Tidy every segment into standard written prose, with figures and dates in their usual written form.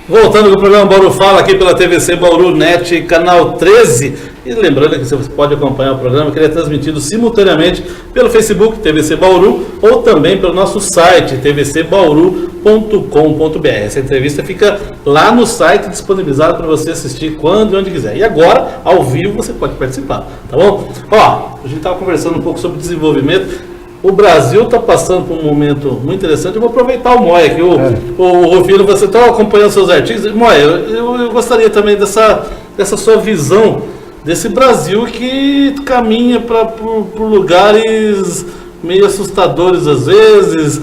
Voltando com o programa Bauru Fala, aqui pela TVC Bauru Net, canal 13. E lembrando que você pode acompanhar o programa, que ele é transmitido simultaneamente pelo Facebook TVC Bauru ou também pelo nosso site tvcbauru.com.br. Essa entrevista fica lá no site, disponibilizada para você assistir quando e onde quiser. E agora, ao vivo, você pode participar, tá bom? Ó, a gente estava conversando um pouco sobre desenvolvimento. O Brasil está passando por um momento muito interessante. Eu vou aproveitar o Moia aqui. O Rufino, você está acompanhando seus artigos. Moia, eu gostaria também dessa sua visão desse Brasil que caminha por lugares meio assustadores às vezes,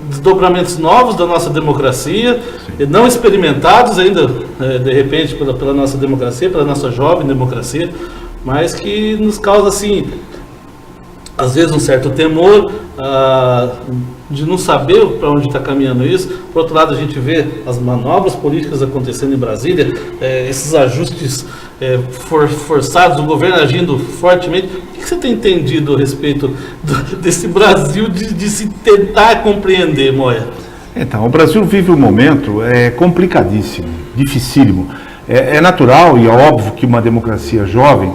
desdobramentos novos da nossa democracia, não experimentados ainda, de repente, pela nossa democracia, pela nossa jovem democracia, mas que nos causa, assim, às vezes um certo temor de não saber para onde está caminhando isso. Por outro lado, a gente vê as manobras políticas acontecendo em Brasília, esses ajustes forçados, o governo agindo fortemente. O que você tem entendido a respeito desse Brasil de se tentar compreender, Moia? Então, o Brasil vive um momento complicadíssimo, dificílimo. É natural e é óbvio que uma democracia jovem,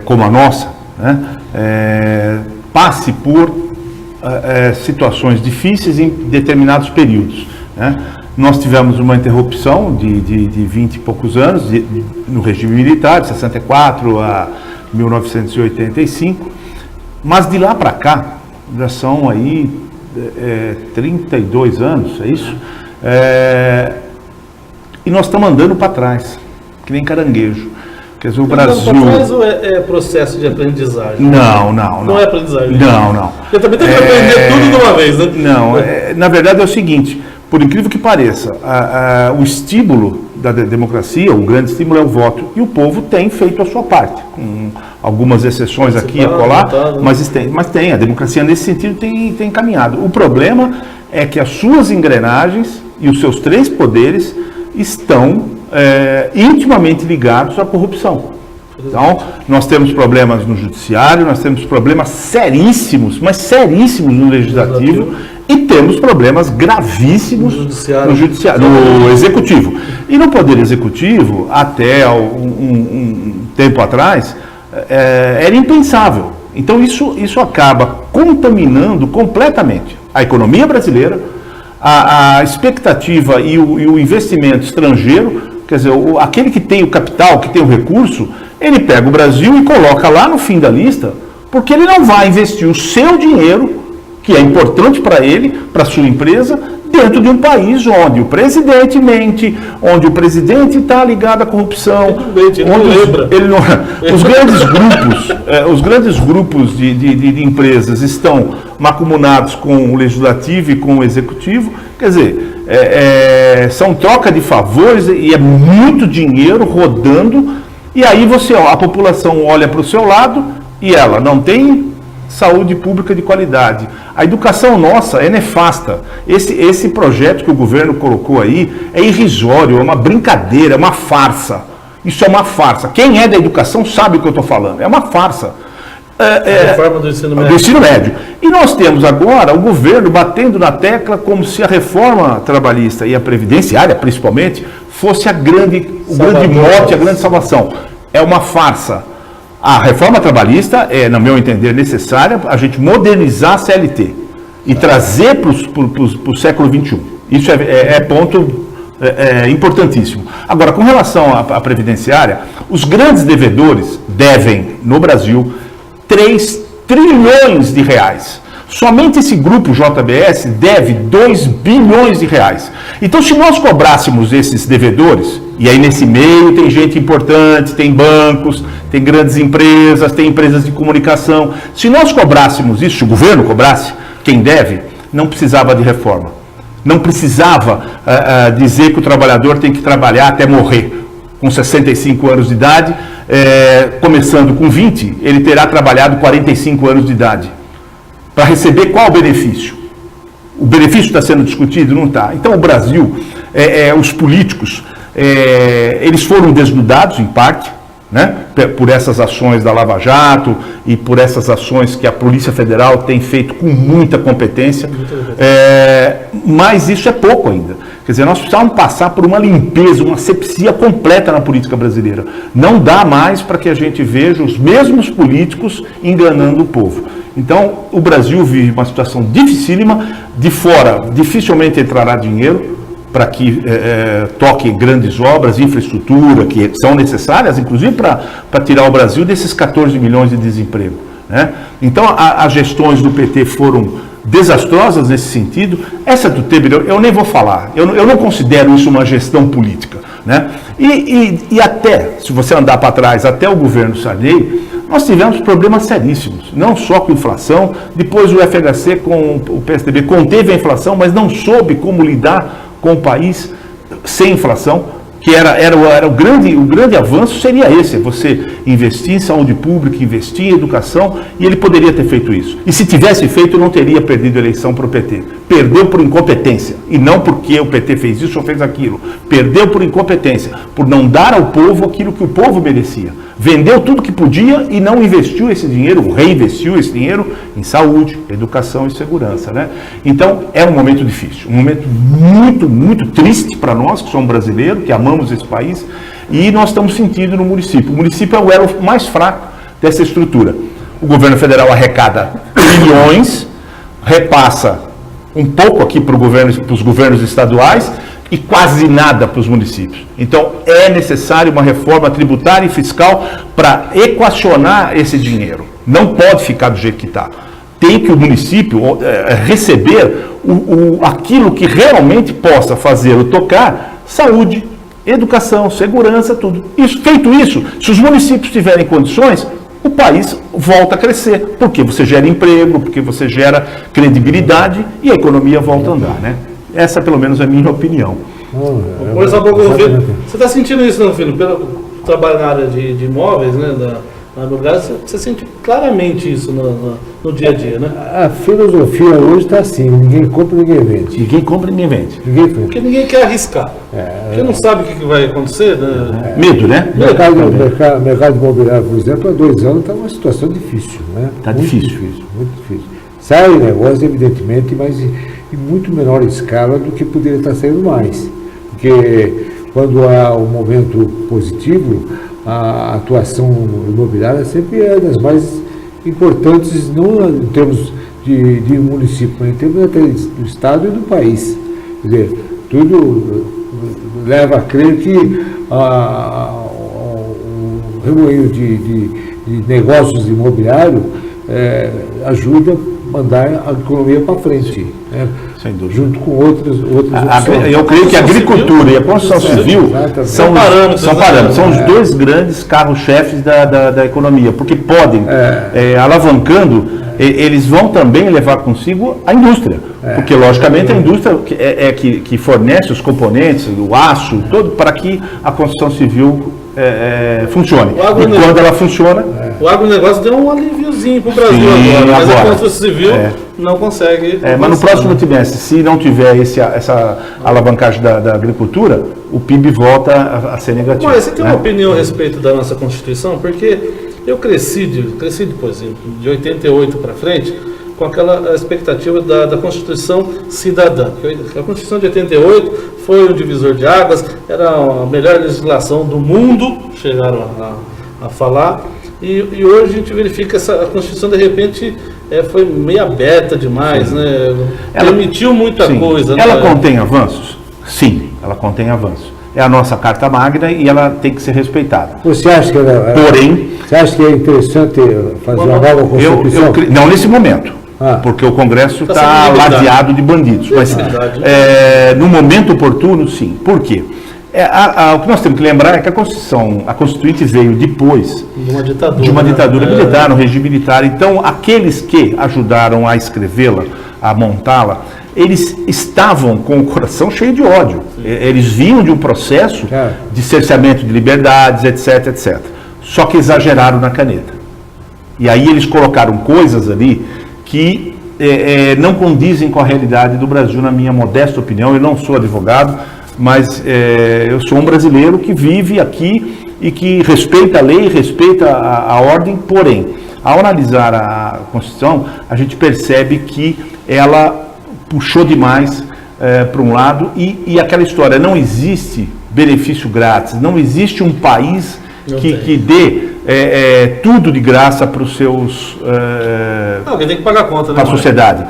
como a nossa, né, passe por situações difíceis em determinados períodos, né? Nós tivemos uma interrupção de 20 e poucos anos no regime militar, de 64 a 1985, mas de lá para cá, já são aí 32 anos, é isso? E nós estamos andando para trás, que nem caranguejo. Quer dizer, o Brasil... Mas é processo de aprendizagem? Não. Não é aprendizagem? Não. Eu também tenho que aprender tudo de uma vez, né? Não, na verdade é o seguinte, por incrível que pareça, o estímulo da democracia, o grande estímulo é o voto, e o povo tem feito a sua parte, com algumas exceções aqui e acolá, mas tem, a democracia nesse sentido tem caminhado. O problema é que as suas engrenagens e os seus três poderes estão intimamente ligados à corrupção. Então, nós temos problemas no judiciário, nós temos problemas seríssimos, mas seríssimos no legislativo, e temos problemas gravíssimos no executivo. E no poder executivo, até um tempo atrás, era impensável. Então, isso acaba contaminando completamente a economia brasileira, a expectativa e o investimento estrangeiro. Quer dizer, aquele que tem o capital, que tem o recurso, ele pega o Brasil e coloca lá no fim da lista, porque ele não vai investir o seu dinheiro, que é importante para ele, para a sua empresa, dentro de um país onde o presidente mente, onde o presidente está ligado à corrupção, os grandes grupos de empresas estão macumunados com o legislativo e com o executivo. Quer dizer, são troca de favores e é muito dinheiro rodando, e aí a população olha para o seu lado e ela não tem saúde pública de qualidade. A educação nossa é nefasta. Esse projeto que o governo colocou aí é irrisório, é uma brincadeira, é uma farsa. Isso é uma farsa. Quem é da educação sabe o que eu estou falando. É uma farsa. A reforma do ensino médio. E nós temos agora o governo batendo na tecla como se a reforma trabalhista e a previdenciária, principalmente, fosse o grande mote, a grande salvação. É uma farsa. A reforma trabalhista é, no meu entender, necessária a gente modernizar a CLT e trazer para o século XXI. Isso é ponto importantíssimo. Agora, com relação à previdenciária, os grandes devedores devem, no Brasil, 3 trilhões de reais. Somente esse grupo JBS deve 2 bilhões de reais. Então, se nós cobrássemos esses devedores, e aí nesse meio tem gente importante, tem bancos, tem grandes empresas, tem empresas de comunicação. Se nós cobrássemos isso, se o governo cobrasse, quem deve, não precisava de reforma. Não precisava dizer que o trabalhador tem que trabalhar até morrer. Com 65 anos de idade, começando com 20, ele terá trabalhado 45 anos de idade. Para receber qual benefício? O benefício está sendo discutido? Não está. Então, o Brasil, os políticos, eles foram desnudados, em parte, né, por essas ações da Lava Jato e por essas ações que a Polícia Federal tem feito com muita competência, mas isso é pouco ainda. Quer dizer, nós precisamos passar por uma limpeza, uma asepsia completa na política brasileira. Não dá mais para que a gente veja os mesmos políticos enganando o povo. Então, o Brasil vive uma situação dificílima. De fora, dificilmente entrará dinheiro para que toque grandes obras, infraestrutura, que são necessárias, inclusive para tirar o Brasil desses 14 milhões de desemprego, né? Então, as gestões do PT foram desastrosas nesse sentido. Essa do Temer, eu nem vou falar, eu não considero isso uma gestão política, né? E até, se você andar para trás, até o governo Sarney, nós tivemos problemas seríssimos, não só com inflação. Depois o FHC com o PSDB conteve a inflação, mas não soube como lidar com o país sem inflação, que era o grande avanço seria esse, você investir em saúde pública, investir em educação, e ele poderia ter feito isso. E se tivesse feito, não teria perdido a eleição para o PT. Perdeu por incompetência, e não porque o PT fez isso ou fez aquilo. Perdeu por incompetência, por não dar ao povo aquilo que o povo merecia. Vendeu tudo que podia e não investiu esse dinheiro, reinvestiu esse dinheiro em saúde, educação e segurança, né? Então, é um momento difícil, um momento muito, muito triste para nós, que somos brasileiros, que amamos esse país, e nós estamos sentindo no município. O município é o elo mais fraco dessa estrutura. O governo federal arrecada bilhões, repassa um pouco aqui para os governos estaduais, e quase nada para os municípios. Então, é necessário uma reforma tributária e fiscal para equacionar esse dinheiro. Não pode ficar do jeito que está. Tem que o município receber aquilo que realmente possa fazê-lo tocar: saúde, educação, segurança, tudo. Feito isso, se os municípios tiverem condições, o país volta a crescer, porque você gera emprego, porque você gera credibilidade e a economia volta a andar, né? Essa, pelo menos, é a minha opinião. Você está sentindo isso, não, filho? Pelo trabalho na área de imóveis, né, no Brasil, você sente claramente isso no dia a dia, né? A filosofia hoje está assim: ninguém compra, ninguém vende. Ninguém compra, ninguém vende. Porque ninguém quer arriscar. Porque não sabe o que vai acontecer, né? Medo, né? O mercado imobiliário, por exemplo, há 2 anos está uma situação difícil, né? Está difícil. Muito difícil. Sai negócio, evidentemente, mas em muito menor escala do que poderia estar saindo mais. Porque quando há um momento positivo, a atuação imobiliária sempre é das mais importantes, não em termos de município, mas em termos até do Estado e do país. Quer dizer, tudo leva a crer que o remoinho de negócios imobiliários ajuda a mandar a economia para frente, né? Sem dúvida. Junto com outras eu creio que a agricultura e a construção civil são parâmetros, são os dois grandes carros-chefes da economia, porque podem, alavancando, eles vão também levar consigo a indústria, porque logicamente a indústria que fornece os componentes, o aço, todo, para que a construção civil funcione. E quando ela funciona... O agronegócio deu um alíviozinho para o Brasil agora, mas a construção civil não consegue... mas no próximo trimestre, se não tiver essa alavancagem da agricultura, o PIB volta a ser negativo. Mas você tem uma opinião a respeito da nossa Constituição? Porque eu cresci depois, de 88 para frente, com aquela expectativa da Constituição cidadã. A Constituição de 88 foi um divisor de águas, era a melhor legislação do mundo, chegaram a falar, e hoje a gente verifica a Constituição, de repente, foi meio aberta demais, né? Ela permitiu muita coisa. Ela contém avanços? Sim, ela contém avanços. É a nossa Carta Magna e ela tem que ser respeitada. Você acha que você acha que é interessante fazer uma nova Constituição? Não nesse momento. Porque o Congresso está ladeado de bandidos. Mas no momento oportuno, sim. Por quê? O que nós temos que lembrar é que a Constituinte veio depois de uma ditadura militar, um regime militar. Então, aqueles que ajudaram a escrevê-la, a montá-la, eles estavam com o coração cheio de ódio. Eles vinham de um processo de cerceamento de liberdades, etc, etc. Só que exageraram na caneta. E aí eles colocaram coisas ali que não condizem com a realidade do Brasil, na minha modesta opinião. Eu não sou advogado, mas eu sou um brasileiro que vive aqui e que respeita a lei, respeita a ordem, porém, ao analisar a Constituição, a gente percebe que ela puxou demais para um lado, e aquela história, não existe benefício grátis, não existe um país que dê tudo de graça para os seus... Alguém tem que pagar a conta, né? Para a sociedade.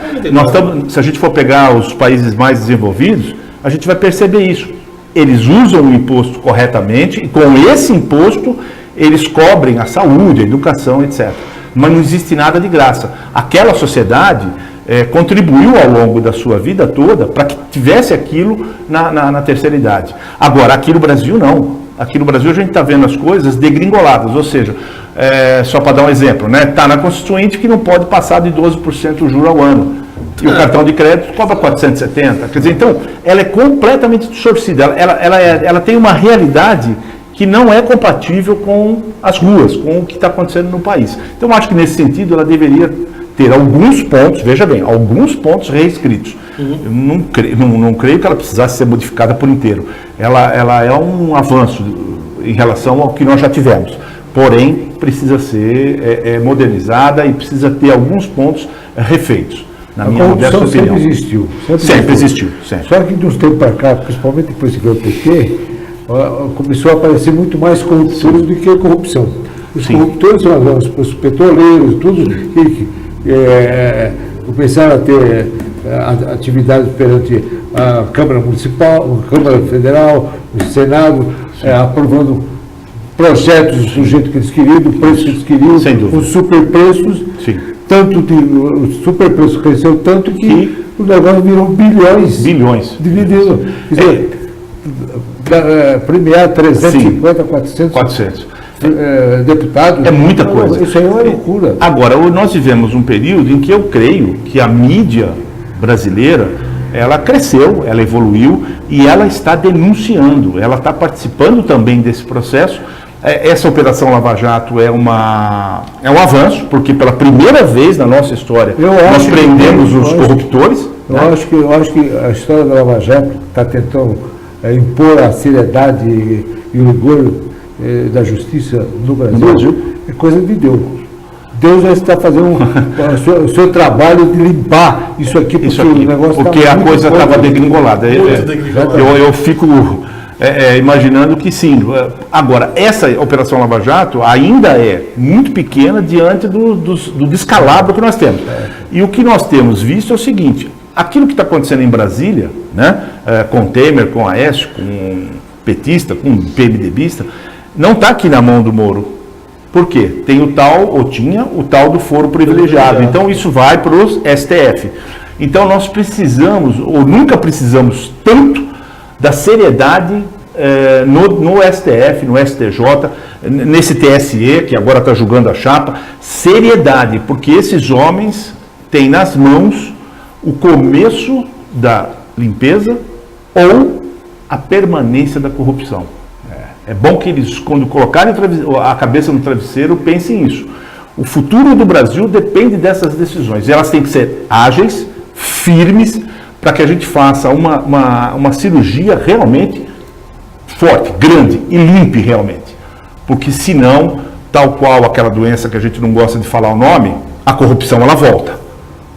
Se a gente for pegar os países mais desenvolvidos, a gente vai perceber isso. Eles usam o imposto corretamente e com esse imposto eles cobrem a saúde, a educação, etc. Mas não existe nada de graça. Aquela sociedade contribuiu ao longo da sua vida toda para que tivesse aquilo na terceira idade. Agora, aqui no Brasil não. Aqui no Brasil a gente está vendo as coisas degringoladas, ou seja, só para dar um exemplo, né? Está na Constituinte que não pode passar de 12% o juro ao ano. E o cartão de crédito cobra 470. Quer dizer, então, ela é completamente distorcida. Ela tem uma realidade que não é compatível com as ruas, com o que está acontecendo no país. Então, eu acho que nesse sentido ela deveria ter alguns pontos, veja bem, alguns pontos reescritos. Eu não creio que ela precisasse ser modificada por inteiro. Ela é um avanço em relação ao que nós já tivemos. Porém, precisa ser modernizada e precisa ter alguns pontos refeitos. Na minha modesta opinião. Sempre existiu. Sempre existiu. Só que de uns tempos para cá, principalmente depois que veio o PT, começou a aparecer muito mais corruptores do que corrupção. Os corruptores são os petroleiros, tudo, que começaram a ter atividades perante a Câmara Municipal, a Câmara Federal, o Senado, aprovando projetos do jeito que eles queriam, do preço que eles queriam, com superpreços. Tanto o superpreço cresceu tanto que o negócio virou bilhões de dinheiro. Quer dizer, premiar 350, 400 deputados. É muita coisa. Isso aí é uma loucura. Agora, nós vivemos um período em que eu creio que a mídia brasileira, ela cresceu, ela evoluiu e ela está denunciando, ela está participando também desse processo. Essa Operação Lava Jato é um avanço, porque pela primeira vez na nossa história nós prendemos os corruptores. Eu acho que a história da Lava Jato está tentando impor a seriedade e o rigor da justiça no Brasil. É coisa de Deus. Deus já está fazendo o seu trabalho de limpar isso aqui, porque a coisa estava degringolada. Eu fico imaginando que sim. Agora, essa Operação Lava Jato ainda é muito pequena diante do descalabro que nós temos. E o que nós temos visto é o seguinte: aquilo que está acontecendo em Brasília, né, com Temer, com Aécio, com petista, com PMDBista, não está aqui na mão do Moro. Por quê? Tem tinha o tal do foro privilegiado. Então isso vai para os STF. Então nós precisamos, ou nunca precisamos tanto da seriedade no STF, no STJ, nesse TSE, que agora está julgando a chapa. Seriedade, porque esses homens têm nas mãos o começo da limpeza ou a permanência da corrupção. É bom que eles, quando colocarem a cabeça no travesseiro, pensem nisso. O futuro do Brasil depende dessas decisões. E elas têm que ser ágeis, firmes, para que a gente faça uma cirurgia realmente forte, grande e limpe realmente. Porque senão, tal qual aquela doença que a gente não gosta de falar o nome, a corrupção ela volta.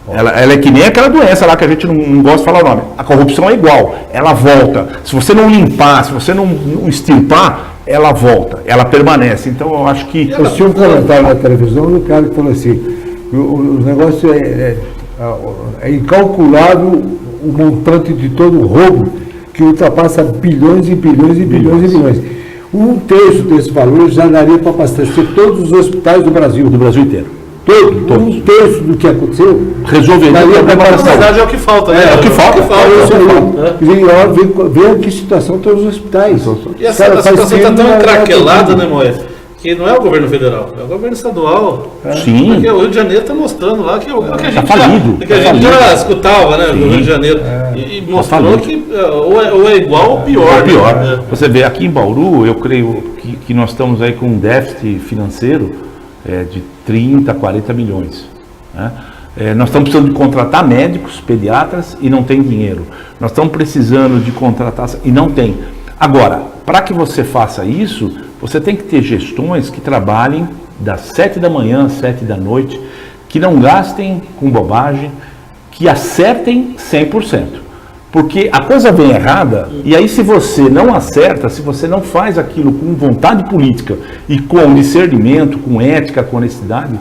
Ela é que nem aquela doença lá que a gente não gosta de falar o nome. A corrupção é igual, ela volta. Se você não limpar, se você não extirpar, ela volta, ela permanece. Então eu acho que... Eu tinha um comentário na televisão do cara que falou assim, o negócio é incalculável o montante de todo o roubo que ultrapassa bilhões e bilhões e bilhões e bilhões. Um terço desse valor já daria para abastecer todos os hospitais do Brasil. Do Brasil inteiro. Todos. Um terço do que aconteceu resolveria o problema da saúde. É o que falta, né? É o que falta. Vê que situação estão os hospitais. E a situação está tão encraquelada, né, Moé? Que não é o governo federal, é o governo estadual. Sim. Porque o Rio de Janeiro está mostrando lá que a gente já escutava, né, do Rio de Janeiro. E mostrou que ou é igual ou pior. Pior. Você vê, aqui em Bauru, eu creio que nós estamos aí com um déficit financeiro de 30, 40 milhões. Né? Nós estamos precisando de contratar médicos, pediatras e não tem dinheiro. Nós estamos precisando de contratar e não tem. Agora, para que você faça isso, você tem que ter gestões que trabalhem das 7 da manhã às 7 da noite, que não gastem com bobagem, que acertem 100%. Porque a coisa vem errada, e aí se você não acerta, se você não faz aquilo com vontade política e com discernimento, com ética, com honestidade,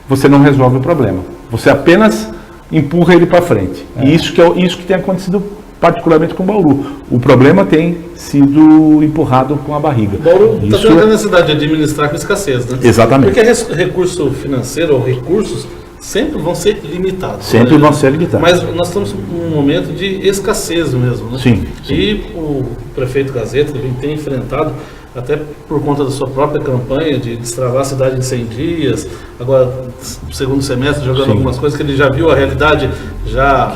você não resolve o problema. Você apenas empurra ele para frente. E isso que tem acontecido particularmente com Bauru. O problema tem sido empurrado com a barriga. Bauru está tendo a necessidade de administrar com escassez, né? Exatamente. Porque recurso financeiro ou recursos sempre vão ser limitados. Sempre vão ser limitados. Mas nós estamos num momento de escassez mesmo, né? Sim. E o prefeito Gazeta tem enfrentado, até por conta da sua própria campanha de destravar a cidade em 100 dias, agora, no segundo semestre, jogando algumas coisas que ele já viu a realidade já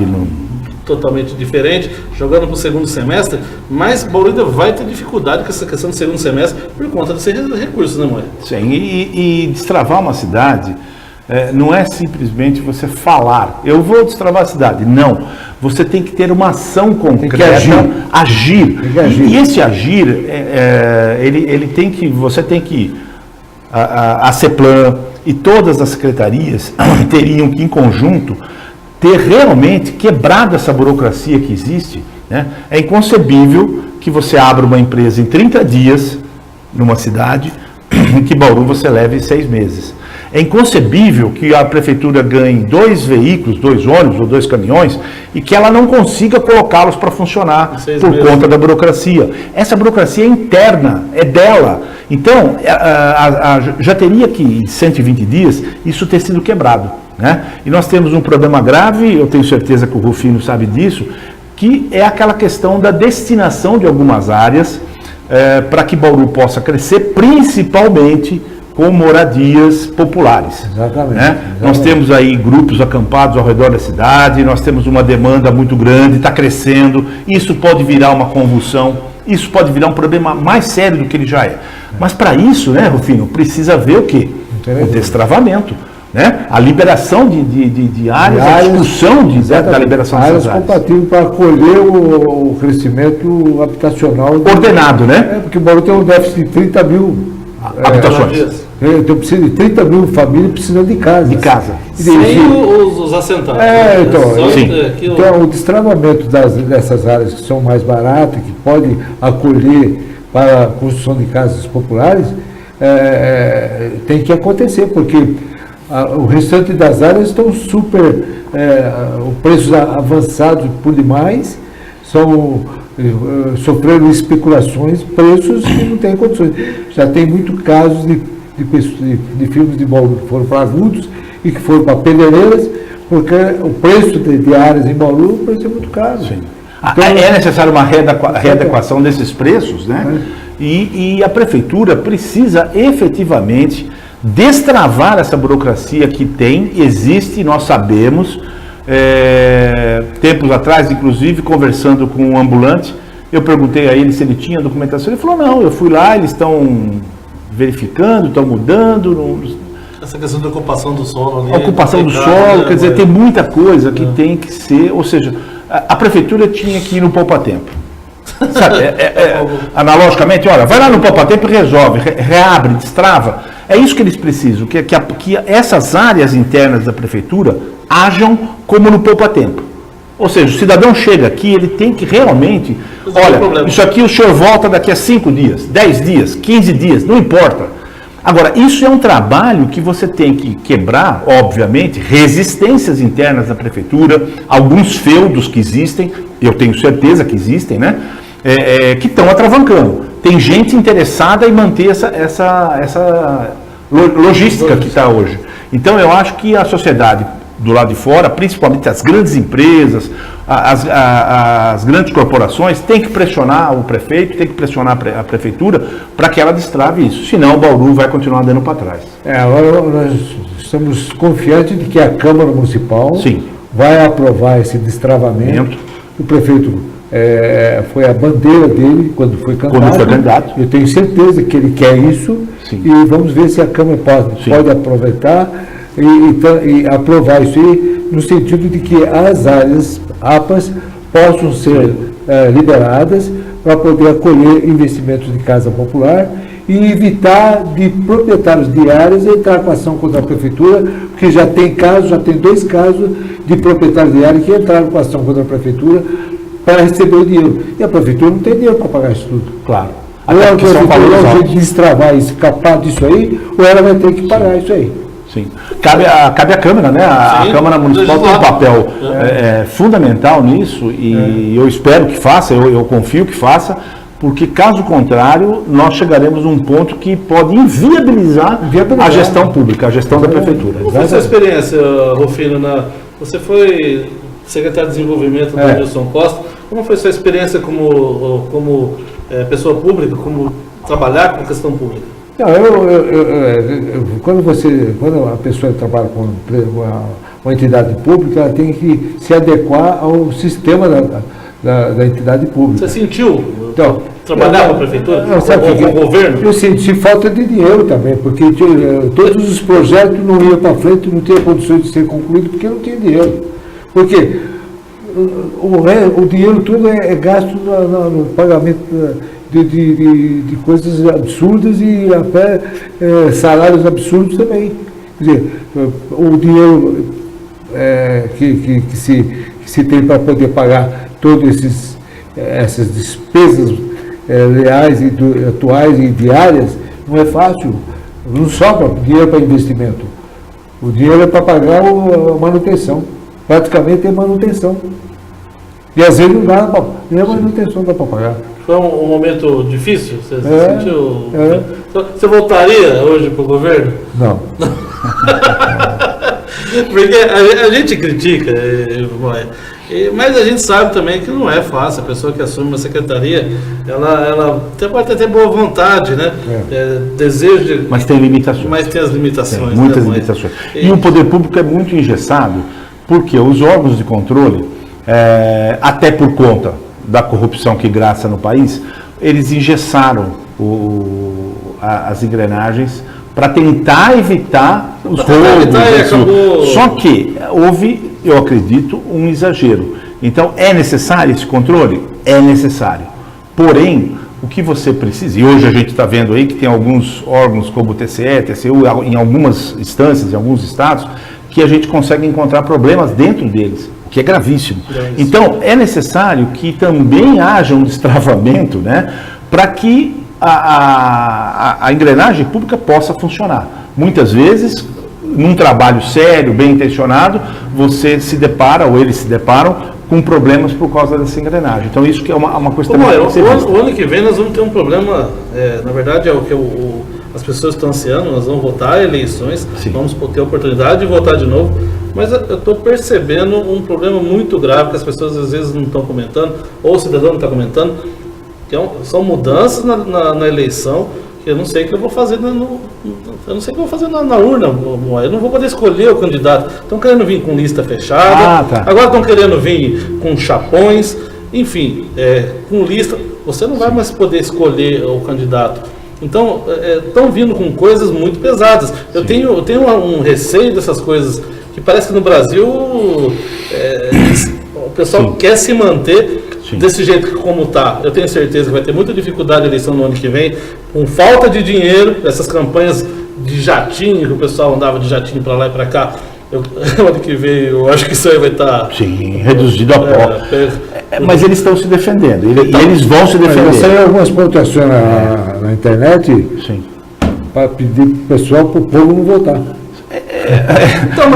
totalmente diferente, jogando para o segundo semestre, mas Bauru ainda vai ter dificuldade com essa questão do segundo semestre por conta desses recursos, né, Moé? Sim, e destravar uma cidade não é simplesmente você falar, eu vou destravar a cidade. Não, você tem que ter uma ação concreta, agir. E esse agir, você tem que, a CEPLAN e todas as secretarias teriam que, em conjunto, ter realmente quebrado essa burocracia que existe, né? É inconcebível que você abra uma empresa em 30 dias numa cidade e que Bauru você leve 6 meses. É inconcebível que a prefeitura ganhe 2 veículos, 2 ônibus ou 2 caminhões e que ela não consiga colocá-los para funcionar por conta da burocracia. Essa burocracia é interna, é dela. Então, já teria que, em 120 dias, isso ter sido quebrado, né? E nós temos um problema grave, eu tenho certeza que o Rufino sabe disso, que é aquela questão da destinação de algumas áreas para que Bauru possa crescer, principalmente com moradias populares. Exatamente, né? Nós temos aí grupos acampados ao redor da cidade, nós temos uma demanda muito grande, está crescendo, isso pode virar uma convulsão, isso pode virar um problema mais sério do que ele já é. Mas para isso, né, Rufino, precisa ver o quê? O destravamento, né? A liberação de áreas, a discussão da liberação dessas áreas. Compatíveis para acolher o crescimento habitacional. Ordenado, né? Porque o Bauru tem um déficit de 30 mil habitações. Então precisa de 30 mil famílias precisando de casa. Sem os assentados. Então o destravamento dessas áreas que são mais baratas, que podem acolher para a construção de casas populares, tem que acontecer, porque o restante das áreas estão super, preços avançados por demais, sofreram especulações, preços que não têm condições. Já tem muitos casos de filmes de Bauru que foram para agudos e que foram para Pedreiras, porque o preço de áreas em Bauru pode ser muito caro. Sim. Então, é necessário uma readequação desses preços, né? E a prefeitura precisa efetivamente destravar essa burocracia que existe, nós sabemos. Tempos atrás, inclusive, conversando com um ambulante, eu perguntei a ele se ele tinha documentação. Ele falou: não, eu fui lá, eles estão verificando, estão mudando. Essa questão da ocupação do solo ali. A ocupação do solo, quer dizer, tem muita coisa que tem que ser, ou seja, a prefeitura tinha que ir no poupa-tempo. Sabe, analogicamente, olha, vai lá no poupa-tempo e resolve, reabre, destrava. É isso que eles precisam, que essas áreas internas da prefeitura hajam como no poupa-tempo. Ou seja, o cidadão chega aqui, ele tem que realmente, olha, isso aqui o senhor volta daqui a 5 dias, 10 dias, 15 dias, não importa. Agora, isso é um trabalho que você tem que quebrar, obviamente, resistências internas da prefeitura, alguns feudos que existem, eu tenho certeza que existem, né? Que estão atravancando. Tem gente interessada em manter essa logística que está hoje. Então, eu acho que a sociedade do lado de fora, principalmente as grandes empresas, as grandes corporações, tem que pressionar o prefeito, tem que pressionar a prefeitura para que ela destrave isso. Senão, o Bauru vai continuar andando para trás. Agora nós estamos confiantes de que a Câmara Municipal vai aprovar esse destravamento. O prefeito foi a bandeira dele quando foi candidato. Eu tenho certeza que ele quer isso. Sim. E vamos ver se a Câmara pode aproveitar e aprovar isso aí, no sentido de que as áreas APAs possam ser liberadas para poder acolher investimentos de casa popular e evitar de proprietários de áreas entrar com ação contra a prefeitura, porque já tem 2 casos de proprietários de área que entraram com ação contra a prefeitura para receber o dinheiro. E a prefeitura não tem dinheiro para pagar isso tudo. Claro. Ou Até a porque São Paulo prefeitura dá um resolve. jeito de destravar e escapar disso aí, ou ela vai ter que pagar isso aí. Sim. Cabe à Câmara, né? A Sim, Câmara Municipal tem um legislar. papel fundamental nisso e eu espero que faça, eu confio que faça, porque caso contrário, nós chegaremos num ponto que pode inviabilizar a gestão pública, a gestão da Prefeitura. Qual foi a sua experiência, Rufino? Você foi secretário de Desenvolvimento do Wilson Costa. Como foi a sua experiência como pessoa pública, como trabalhar com a questão pública? Não, quando a pessoa trabalha com uma entidade pública, ela tem que se adequar ao sistema da entidade pública. Você sentiu Então, trabalhar com a prefeitura? Com o governo? Eu senti falta de dinheiro também, porque todos os projetos não iam para frente, não tinha condições de ser concluído, porque não tinha dinheiro. Porque o dinheiro todo é gasto no pagamento de coisas absurdas e até salários absurdos também. Quer dizer, o dinheiro que se tem para poder pagar todas essas despesas reais e atuais e diárias não é fácil. Não sobra dinheiro para investimento. O dinheiro é para pagar a manutenção. Praticamente é manutenção. E às vezes não dá, nem a manutenção dá para pagar. Foi um momento difícil? Você sentiu? Você voltaria hoje para o governo? Não. Porque a gente critica, mas a gente sabe também que não é fácil. A pessoa que assume uma secretaria, ela pode ter boa vontade, né? Desejo de... Mas tem limitações. Mas tem as limitações. Tem muitas né, limitações. E o poder público é muito engessado, porque os órgãos de controle, até por conta da corrupção que graça no país, eles engessaram as engrenagens para tentar evitar os roubos. Só que houve, eu acredito, um exagero. Então, é necessário esse controle? É necessário. Porém, o que você precisa, e hoje a gente está vendo aí que tem alguns órgãos como o TCE, TCU, em algumas instâncias, em alguns estados, que a gente consegue encontrar problemas dentro deles, que é gravíssimo. Então, é necessário que também haja um destravamento, né, para que a engrenagem pública possa funcionar. Muitas vezes, num trabalho sério, bem intencionado, você se depara, ou eles se deparam, com problemas por causa dessa engrenagem. Então, isso que é uma coisa também. O ano que vem nós vamos ter um problema, na verdade é o que as pessoas estão ansiando, nós vamos votar eleições, sim, vamos ter a oportunidade de votar de novo, mas eu estou percebendo um problema muito grave que as pessoas às vezes não estão comentando, ou o cidadão não está comentando, que são mudanças na eleição, que eu não sei o que eu vou fazer na urna, eu não vou poder escolher o candidato. Estão querendo vir com lista fechada, agora estão querendo vir com chapões, enfim, com lista, você não vai mais poder escolher o candidato. Então, estão vindo com coisas muito pesadas. Eu tenho um receio dessas coisas, que parece que no Brasil o pessoal quer se manter desse jeito como está. Eu tenho certeza que vai ter muita dificuldade na eleição no ano que vem, com falta de dinheiro, essas campanhas de jatinho, que o pessoal andava de jatinho para lá e para cá. O ano que vem, eu acho que isso aí vai estar... Sim, reduzido a pó. Mas eles estão se defendendo, e eles vão se defender. Saíram algumas pontuações na internet para pedir para o pessoal, para o povo não votar. Então,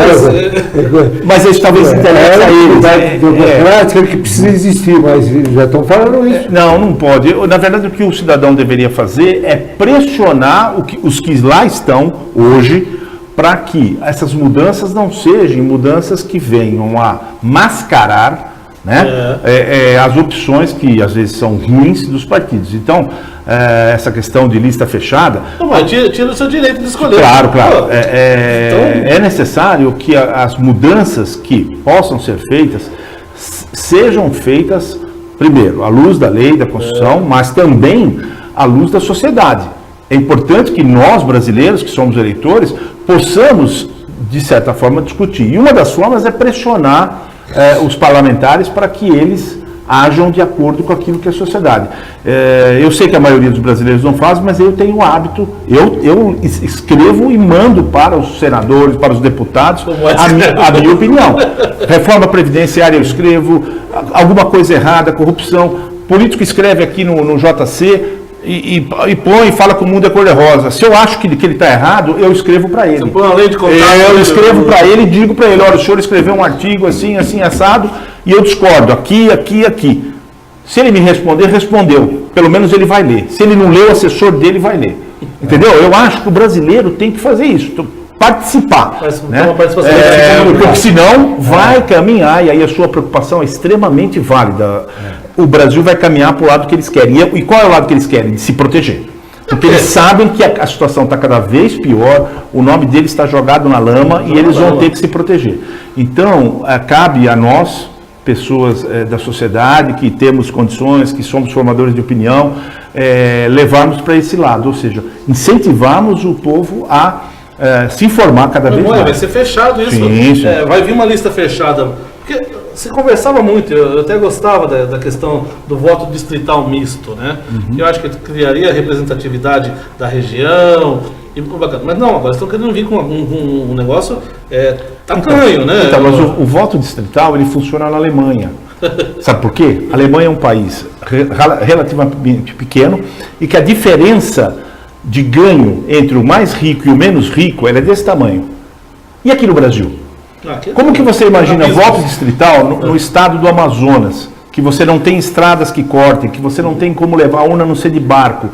mas eles talvez interessem a eles. Democrática que precisa existir, mas já estão falando isso. Não pode. Na verdade, o que o cidadão deveria fazer é pressionar os que lá estão hoje, para que essas mudanças não sejam mudanças que venham a mascarar, né, as opções que às vezes são ruins dos partidos. Então, essa questão de lista fechada... Não, mas tira o seu direito de escolher. Claro. É necessário que as mudanças que possam ser feitas sejam feitas, primeiro, à luz da lei, da Constituição, mas também à luz da sociedade. É importante que nós, brasileiros, que somos eleitores, possamos, de certa forma, discutir. E uma das formas é pressionar os parlamentares para que eles ajam de acordo com aquilo que é a sociedade. Eu sei que a maioria dos brasileiros não faz, mas eu tenho o hábito, eu escrevo e mando para os senadores, para os deputados, a minha opinião. Reforma previdenciária eu escrevo, alguma coisa errada, corrupção, político escreve aqui no JC, e põe e fala que o mundo é cor-de-rosa. Se eu acho que ele está errado, eu escrevo para ele. Você põe uma lei de contato, eu escrevo para ele e digo para ele, olha, o senhor escreveu um artigo assim, assim, assado, e eu discordo, aqui. Se ele me responder, respondeu. Pelo menos ele vai ler. Se ele não lê, o assessor dele vai ler. Entendeu? Eu acho que o brasileiro tem que fazer isso, participar. Né? Porque senão vai caminhar, e aí a sua preocupação é extremamente válida. O Brasil vai caminhar para o lado que eles querem. E qual é o lado que eles querem? De se proteger. Porque eles sabem que a situação está cada vez pior, o nome deles está jogado na lama e eles vão ter que se proteger. Então, cabe a nós, pessoas da sociedade, que temos condições, que somos formadores de opinião, levarmos para esse lado. Ou seja, incentivarmos o povo a se informar cada vez mais. Vai ser fechado isso. Sim. Vai vir uma lista fechada. Porque você conversava muito, eu até gostava da questão do voto distrital misto, né? Uhum. Eu acho que criaria a representatividade da região, e bacana. Mas não, agora estão querendo vir com um negócio tacanho, né? Então, mas o voto distrital, ele funciona na Alemanha. Sabe por quê? A Alemanha é um país relativamente pequeno e que a diferença de ganho entre o mais rico e o menos rico, ela é desse tamanho. E aqui no Brasil? Como que você imagina voto distrital no estado do Amazonas, que você não tem estradas que cortem, que você não tem como levar a urna a não ser de barco?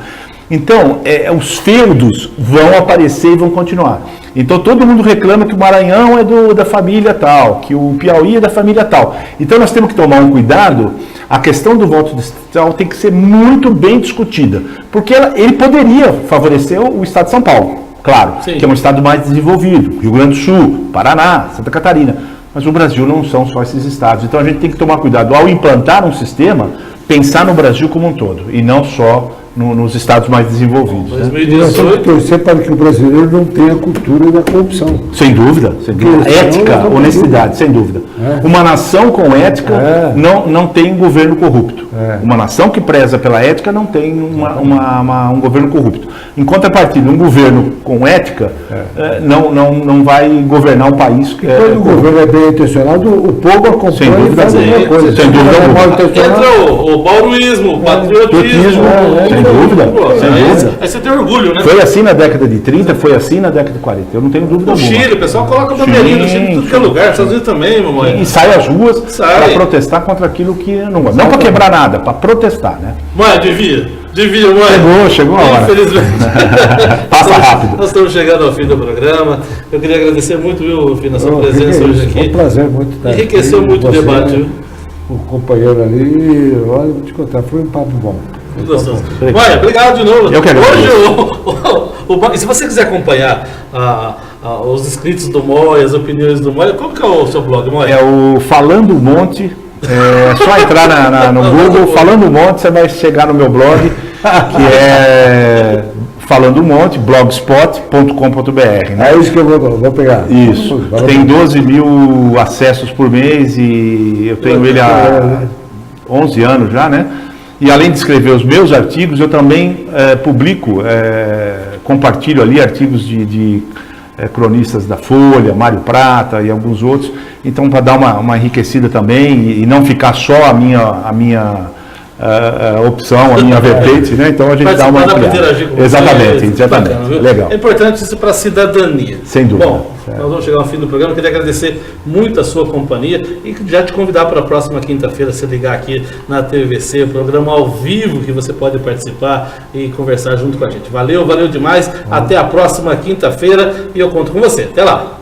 Então, os feudos vão aparecer e vão continuar. Então, todo mundo reclama que o Maranhão é da família tal, que o Piauí é da família tal. Então, nós temos que tomar um cuidado. A questão do voto distrital tem que ser muito bem discutida, porque ele poderia favorecer o estado de São Paulo. Claro, sim, que é um estado mais desenvolvido, Rio Grande do Sul, Paraná, Santa Catarina, mas o Brasil não são só esses estados. Então a gente tem que tomar cuidado ao implantar um sistema, pensar no Brasil como um todo e não só nos estados mais desenvolvidos. 2018, torcer para que o brasileiro não tenha a cultura da corrupção. Sem dúvida, sem dúvida. Ética, honestidade, sem dúvida. Uma nação com ética não tem governo corrupto. Uma nação que preza pela ética não tem um governo corrupto. Em contrapartida, um governo com ética não vai governar um país que quando o governo é bem intencionado, o povo acompanha e faz alguma coisa. Sem dúvida. Entra o bauruísmo, o patriotismo. Sem dúvida. Aí você tem orgulho, né? Foi assim na década de 30, foi assim na década de 40. Eu não tenho dúvida alguma. No Chile, o pessoal coloca bandeirinha do Chile em tudo que é lugar. Nos Estados Unidos também, mamãe. E sai às ruas para protestar contra aquilo que não gosta. Não para quebrar nada, para protestar, né? Mãe, devia, mãe. Chegou a hora. Infelizmente. Passa rápido. Nós estamos chegando ao fim do programa. Eu queria agradecer muito, viu, Fih, a sua presença hoje aqui. Foi um prazer muito estar aqui. Enriqueceu muito o debate, viu? O companheiro ali, olha, vou te contar, foi um papo bom. Muito gostoso. Mãe, obrigado de novo. Eu quero. Hoje, se você quiser acompanhar os inscritos do MOI, as opiniões do MOI, como que é o seu blog, MOI? É o Falando Monte. É só entrar no Google, Falando Monte, você vai chegar no meu blog, que é Falando Monte, blogspot.com.br. Né? É isso que eu vou pegar. Isso. Tem 12 mil acessos por mês e eu tenho ele há 11 anos já, né? E além de escrever os meus artigos, eu também publico, compartilho ali artigos de cronistas da Folha, Mário Prata e alguns outros. Então, para dar uma enriquecida também e não ficar só a minha opção, a minha vertente, né? Então a gente dá uma ampliada. Exatamente. Bacana, legal. É importante isso para a cidadania. Sem dúvida. Bom, nós vamos chegar ao fim do programa. Eu queria agradecer muito a sua companhia e já te convidar para a próxima quinta-feira, se ligar aqui na TVC, o programa ao vivo que você pode participar e conversar junto com a gente. Valeu demais. Até a próxima quinta-feira e eu conto com você. Até lá.